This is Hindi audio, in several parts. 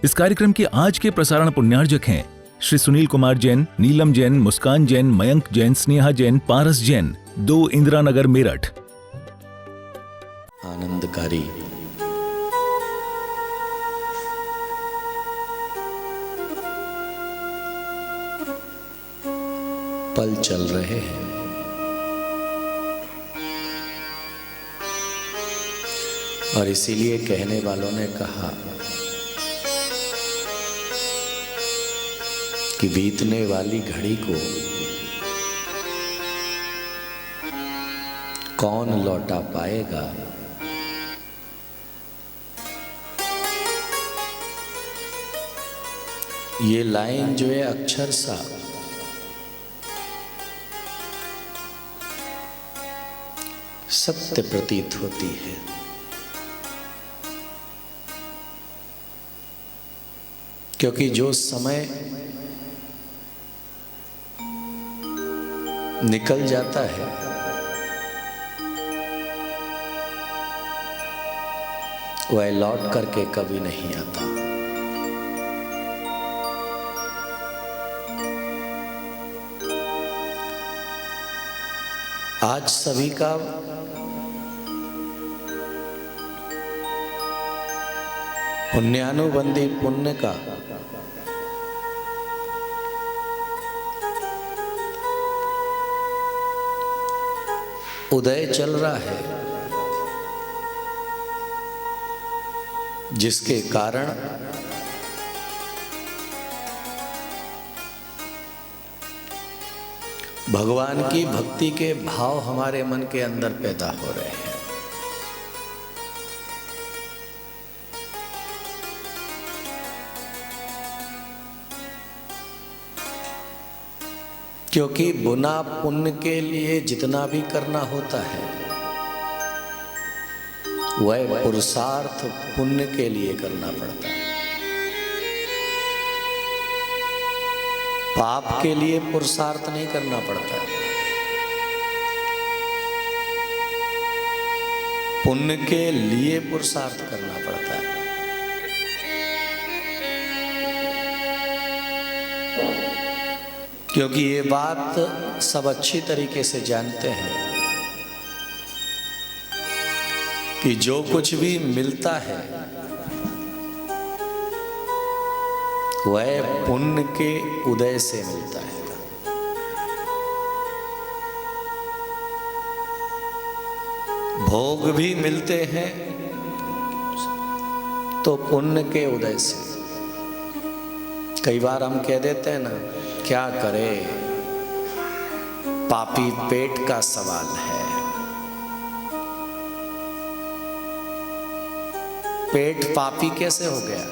इस कार्यक्रम के आज के प्रसारण पुण्यार्जक हैं श्री सुनील कुमार जैन, नीलम जैन, मुस्कान जैन, मयंक जैन, स्नेहा जैन, पारस जैन, 2 इंदिरा नगर, मेरठ। आनंदकारी पल चल रहे हैं। और इसीलिए कहने वालों ने कहा कि बीतने वाली घड़ी को कौन लौटा पाएगा। ये लाइन जो है अक्षर सा सत्य प्रतीत होती है। क्योंकि जो समय निकल जाता है वह लौट करके कभी नहीं आता। आज सभी का पुण्यानुबंधी पुण्य का उदय चल रहा है, जिसके कारण भगवान की भक्ति के भाव हमारे मन के अंदर पैदा हो रहे हैं। क्योंकि बुना पुण्य के लिए जितना भी करना होता है वह पुरुषार्थ पुण्य के लिए करना पड़ता है। पाप के लिए पुरुषार्थ नहीं करना पड़ता है। पुण्य के लिए पुरुषार्थ करना पड़ता है। क्योंकि ये बात सब अच्छी तरीके से जानते हैं कि जो कुछ भी मिलता है वह पुण्य के उदय से मिलता है। भोग भी मिलते हैं तो पुण्य के उदय से। कई बार हम कह देते हैं ना, क्या करे, पापी पेट का सवाल है। पेट पापी कैसे हो गया?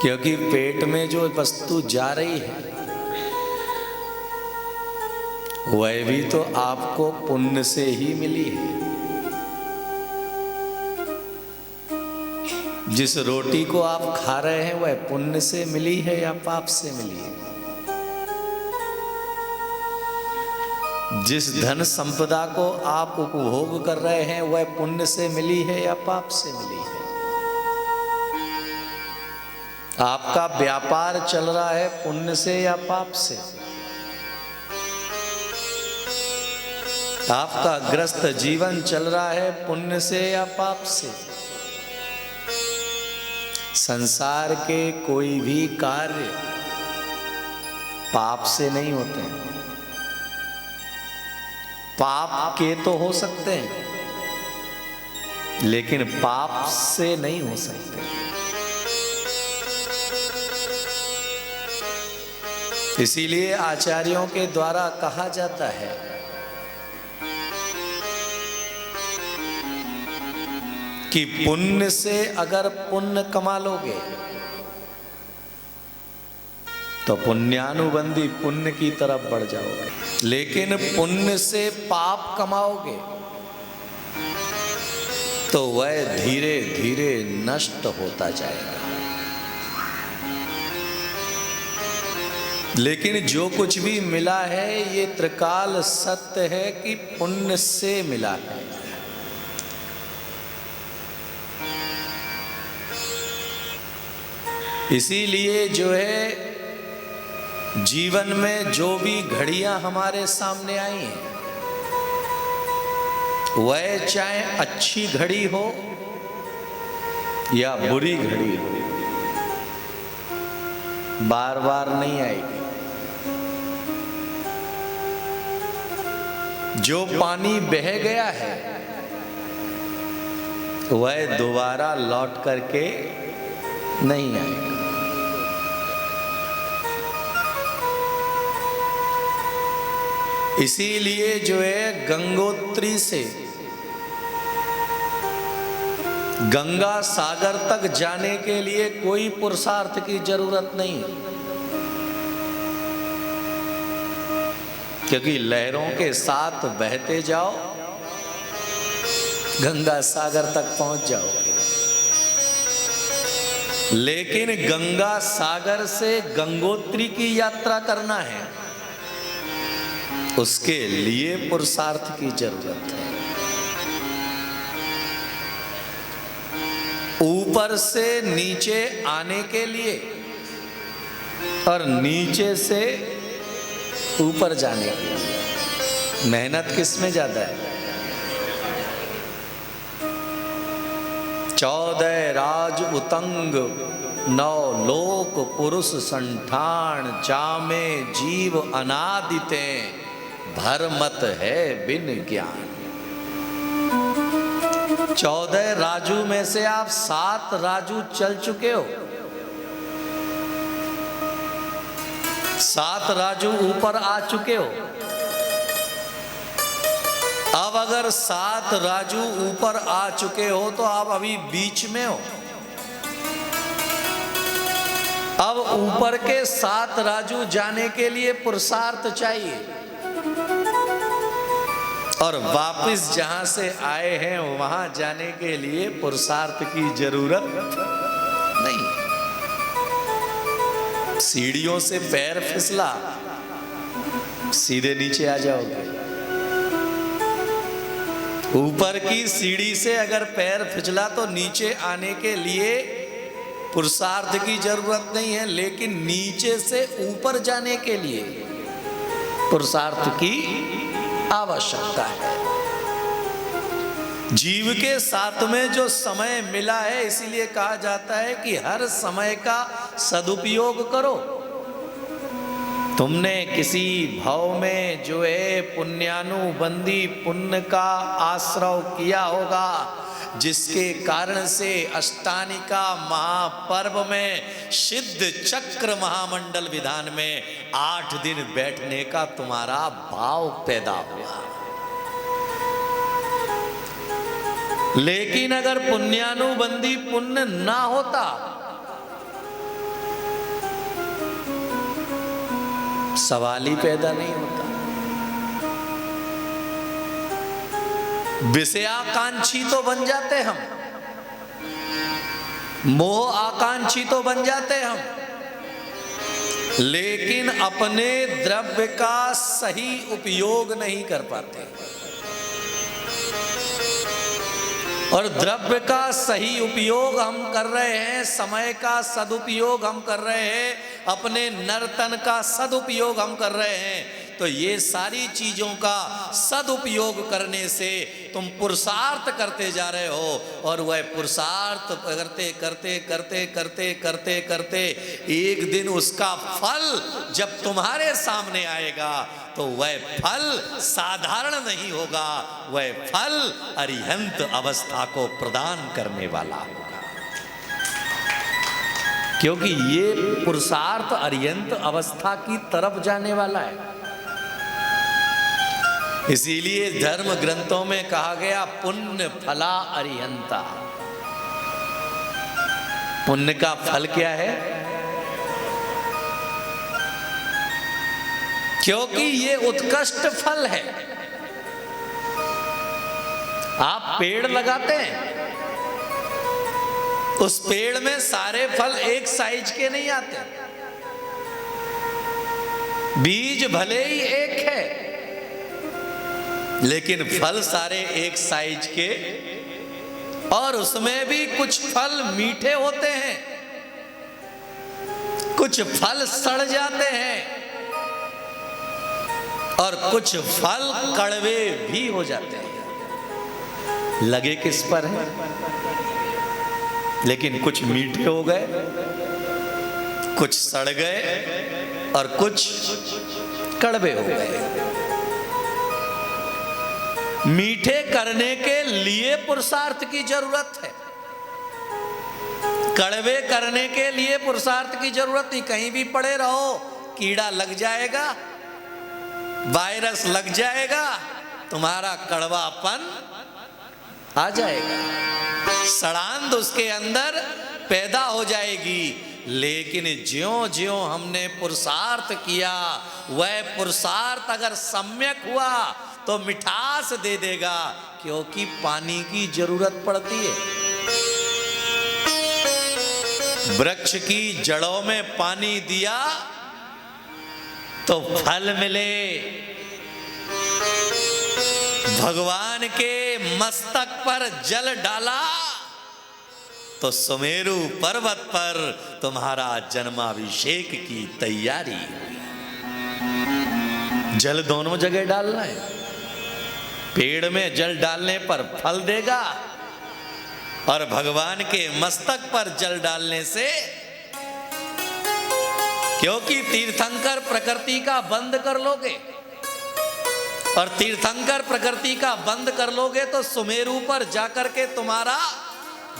क्योंकि पेट में जो वस्तु जा रही है वह भी तो आपको पुण्य से ही मिली है। जिस रोटी को आप खा रहे हैं वह पुण्य से मिली है या पाप से मिली है? जिस धन संपदा को आप उपभोग कर रहे हैं वह पुण्य से मिली है या पाप से मिली है? आपका व्यापार चल रहा है पुण्य से या पाप से? आपका ग्रस्त जीवन चल रहा है पुण्य से या पाप से? संसार के कोई भी कार्य पाप से नहीं होते हैं। पाप के तो हो सकते हैं लेकिन पाप से नहीं हो सकते। इसीलिए आचार्यों के द्वारा कहा जाता है कि पुण्य से अगर पुण्य कमा लोगे तो पुण्यानुबंधी पुण्य की तरफ बढ़ जाओगे, लेकिन पुण्य से पाप कमाओगे तो वह धीरे धीरे नष्ट होता जाएगा। लेकिन जो कुछ भी मिला है ये त्रिकाल सत्य है कि पुण्य से मिला है। इसीलिए जो है जीवन में जो भी घड़ियां हमारे सामने आई हैं, वह चाहे अच्छी घड़ी हो या बुरी घड़ी हो, बार बार नहीं आएगी। जो पानी बह गया है वह दोबारा लौट करके नहीं आएगा। इसीलिए जो है गंगोत्री से गंगा सागर तक जाने के लिए कोई पुरुषार्थ की जरूरत नहीं, क्योंकि लहरों के साथ बहते जाओ, गंगा सागर तक पहुंच जाओ। लेकिन गंगा सागर से गंगोत्री की यात्रा करना है, उसके लिए पुरुषार्थ की जरूरत है। ऊपर से नीचे आने के लिए और नीचे से ऊपर जाने के लिए मेहनत किस में ज्यादा है? 14 राज उतंग 9 लोक पुरुष संठान, जामे जीव अनादिते भरमत है बिन ज्ञान। 14 राजू में से आप 7 राजू चल चुके हो, 7 राजू ऊपर आ चुके हो। अब अगर 7 राजू ऊपर आ चुके हो तो आप अभी बीच में हो। अब ऊपर के 7 राजू जाने के लिए पुरुषार्थ चाहिए, और वापस जहां से आए हैं वहां जाने के लिए पुरुषार्थ की जरूरत नहीं। सीढ़ियों से पैर फिसला, सीधे नीचे आ जाओगे। ऊपर की सीढ़ी से अगर पैर फिसला तो नीचे आने के लिए पुरुषार्थ की जरूरत नहीं है, लेकिन नीचे से ऊपर जाने के लिए पुरुषार्थ की आवश्यकता है। जीव के साथ में जो समय मिला है, इसीलिए कहा जाता है कि हर समय का सदुपयोग करो। तुमने किसी भाव में जो है पुण्यानुबंधी पुण्य का आश्रय किया होगा, जिसके कारण से अष्टानिका महापर्व में सिद्ध चक्र महामंडल विधान में 8 दिन बैठने का तुम्हारा भाव पैदा हुआ। लेकिन अगर पुण्यानुबंधी पुण्य ना होता, सवाल ही पैदा नहीं होता। विषयाकांक्षी तो बन जाते हम, मोह आकांक्षी तो बन जाते हम, लेकिन अपने द्रव्य का सही उपयोग नहीं कर पाते। और द्रव्य का सही उपयोग हम कर रहे हैं, समय का सदुपयोग हम कर रहे हैं, अपने नर्तन का सदुपयोग हम कर रहे हैं। तो ये सारी चीजों का सदुपयोग करने से तुम पुरुषार्थ करते जा रहे हो, और वह पुरुषार्थ करते करते करते करते करते करते एक दिन उसका फल जब तुम्हारे सामने आएगा तो वह फल साधारण नहीं होगा, वह फल अरिहंत अवस्था को प्रदान करने वाला होगा। क्योंकि ये पुरुषार्थ अरिहंत अवस्था की तरफ जाने वाला है। इसीलिए धर्म ग्रंथों में कहा गया पुण्य फला अरिहंता। पुण्य का फल क्या है? क्योंकि ये उत्कृष्ट फल है। आप पेड़ लगाते हैं, उस पेड़ में सारे फल एक साइज के नहीं आते। बीज भले ही एक है, लेकिन फल सारे एक साइज के, और उसमें भी कुछ फल मीठे होते हैं, कुछ फल सड़ जाते हैं और कुछ फल कड़वे भी हो जाते हैं। लगे किस पर है, लेकिन कुछ मीठे हो गए, कुछ सड़ गए और कुछ कड़वे हो गए। मीठे करने के लिए पुरुषार्थ की जरूरत है, कड़वे करने के लिए पुरुषार्थ की जरूरत नहीं। कहीं भी पड़े रहो, कीड़ा लग जाएगा, वायरस लग जाएगा, तुम्हारा कड़वापन आ जाएगा, सड़ांध उसके अंदर पैदा हो जाएगी। लेकिन ज्यों ज्यों हमने पुरुषार्थ किया, वह पुरुषार्थ अगर सम्यक हुआ तो मिठास दे देगा, क्योंकि पानी की जरूरत पड़ती है। वृक्ष की जड़ों में पानी दिया तो फल मिले, भगवान के मस्तक पर जल डाला तो सुमेरु पर्वत पर तुम्हारा जन्माभिषेक की तैयारी हुई। जल दोनों जगह डालना है। पेड़ में जल डालने पर फल देगा और भगवान के मस्तक पर जल डालने से, क्योंकि तीर्थंकर प्रकृति का बंद कर लोगे और तीर्थंकर प्रकृति का बंद कर लोगे तो सुमेरु पर जाकर के तुम्हारा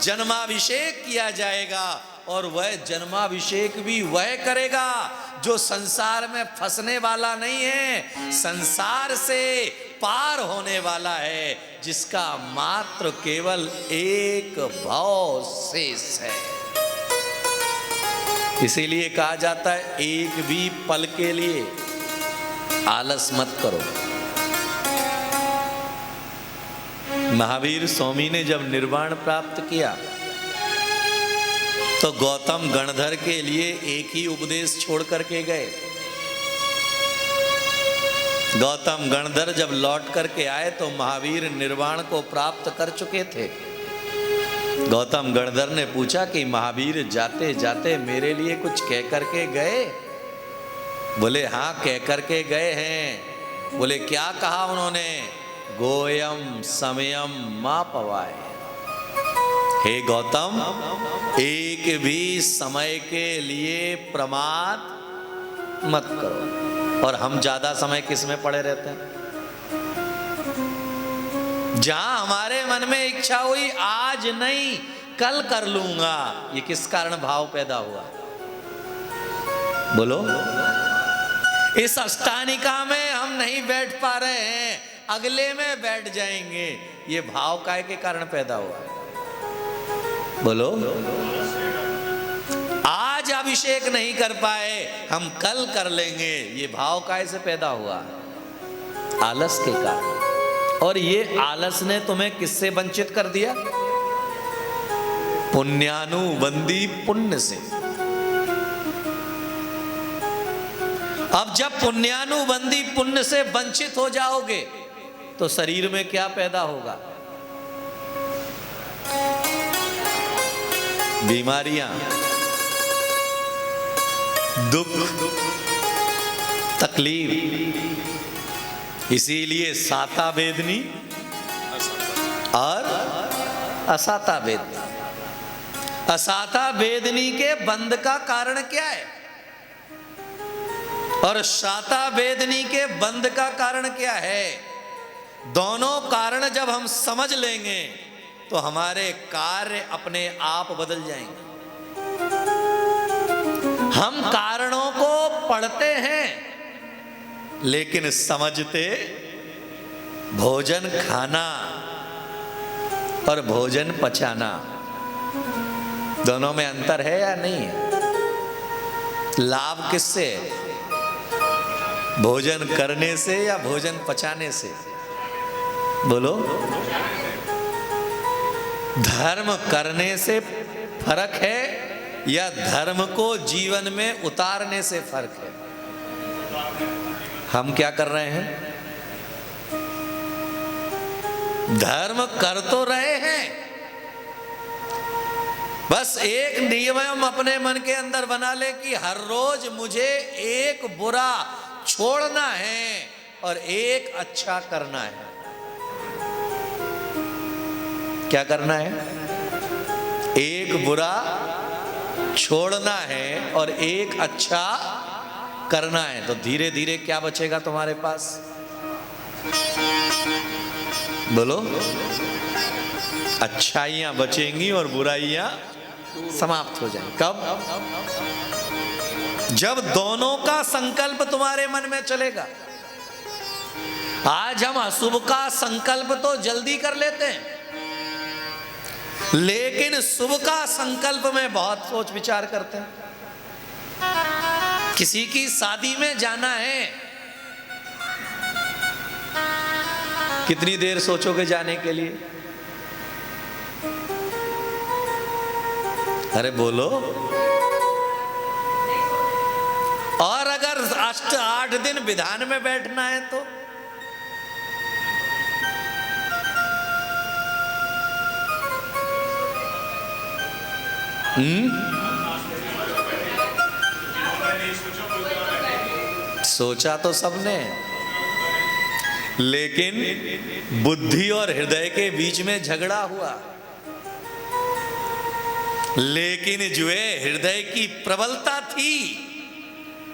जन्माभिषेक किया जाएगा। और वह जन्माभिषेक भी वह करेगा जो संसार में फंसने वाला नहीं है, संसार से पार होने वाला है, जिसका मात्र केवल एक भाव शेष है। इसीलिए कहा जाता है, एक भी पल के लिए आलस मत करो। महावीर स्वामी ने जब निर्वाण प्राप्त किया तो गौतम गणधर के लिए एक ही उपदेश छोड़ करके गए। गौतम गणधर जब लौट करके आए तो महावीर निर्वाण को प्राप्त कर चुके थे। गौतम गणधर ने पूछा कि महावीर जाते जाते मेरे लिए कुछ कह करके गए? बोले हाँ, कह करके गए हैं। बोले क्या कहा उन्होंने? गोयम समयम मा पवाए। हे गौतम, एक भी समय के लिए प्रमाद मत करो। और हम ज्यादा समय किस में पड़े रहते हैं? जहां हमारे मन में इच्छा हुई आज नहीं कल कर लूंगा, ये किस कारण भाव पैदा हुआ? बोलो। इस अष्टानिका में हम नहीं बैठ पा रहे हैं, अगले में बैठ जाएंगे, ये भाव काय के कारण पैदा हुआ? बोलो। आज अभिषेक नहीं कर पाए, हम कल कर लेंगे, ये भाव काय से पैदा हुआ? आलस के कारण। और ये आलस ने तुम्हें किससे वंचित कर दिया? पुण्यानुबंधी पुण्य से। अब जब पुण्यानुबंधी पुण्य से वंचित हो जाओगे तो शरीर में क्या पैदा होगा? बीमारियां, दुख, तकलीफ। इसीलिए साता वेदनी और असाता वेदनी। असाता वेदनी के बंध का कारण क्या है और साता वेदनी के बंध का कारण क्या है? दोनों कारण जब हम समझ लेंगे तो हमारे कार्य अपने आप बदल जाएंगे। हम कारणों को पढ़ते हैं लेकिन समझते भोजन खाना और भोजन पचाना, दोनों में अंतर है या नहीं है? लाभ किससे है? भोजन करने से या भोजन पचाने से? बोलो। धर्म करने से फर्क है या धर्म को जीवन में उतारने से फर्क है? हम क्या कर रहे हैं? धर्म कर तो रहे हैं बस एक नियम अपने मन के अंदर बना ले कि हर रोज मुझे एक बुरा छोड़ना है और एक अच्छा करना है। क्या करना है? एक बुरा छोड़ना है और एक अच्छा करना है। तो धीरे धीरे क्या बचेगा तुम्हारे पास? बोलो। अच्छाइयां बचेंगी और बुराइयां समाप्त हो जाएंगी। कब? जब दोनों का संकल्प तुम्हारे मन में चलेगा। आज हम अशुभ का संकल्प तो जल्दी कर लेते हैं, लेकिन शुभ का संकल्प में बहुत सोच विचार करते हैं। किसी की शादी में जाना है, कितनी देर सोचोगे जाने के लिए? अरे बोलो। और अगर 8 दिन विधान में बैठना है तो सोचा तो सबने, लेकिन बुद्धि और हृदय के बीच में झगड़ा हुआ। लेकिन जो है हृदय की प्रबलता थी,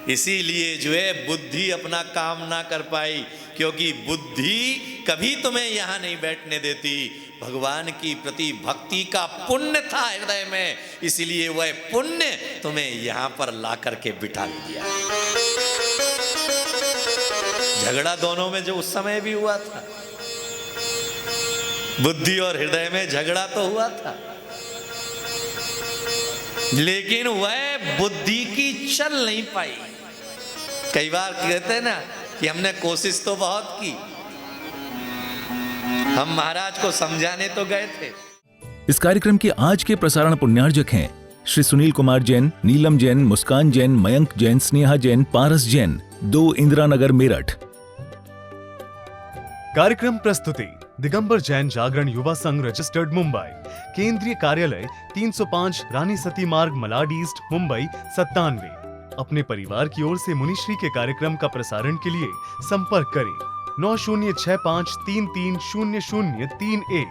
इसीलिए जो है बुद्धि अपना काम ना कर पाई, क्योंकि बुद्धि कभी तुम्हें यहां नहीं बैठने देती। भगवान की प्रति भक्ति का पुण्य था हृदय में, इसीलिए वह पुण्य तुम्हें यहां पर ला करके बिठा दिया। झगड़ा दोनों में जो उस समय भी हुआ था, बुद्धि और हृदय में झगड़ा तो हुआ था, लेकिन वह बुद्धि की चल नहीं पाई। कई बार कहते हैं ना कि हमने कोशिश तो बहुत की, हम महाराज को समझाने तो गए थे। इस कार्यक्रम के आज के प्रसारण पुण्यार्जक हैं श्री सुनील कुमार जैन, नीलम जैन, मुस्कान जैन, मयंक जैन, स्नेहा जैन, पारस जैन, 2 इंदिरा नगर, मेरठ। कार्यक्रम प्रस्तुति दिगंबर जैन जागरण युवा संघ रजिस्टर्ड मुंबई। केंद्रीय कार्यालय 305 रानी सती मार्ग, मलाड ईस्ट, मुंबई 97। अपने परिवार की ओर से मुनिश्री के कार्यक्रम का प्रसारण के लिए संपर्क करें 9065330031।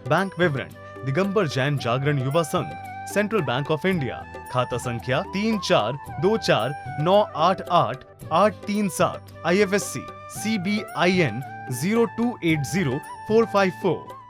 बैंक विवरण दिगंबर जैन जागरण युवा संघ, सेंट्रल बैंक ऑफ इंडिया, खाता संख्या 3424988837, IFSC CBIN 0280454।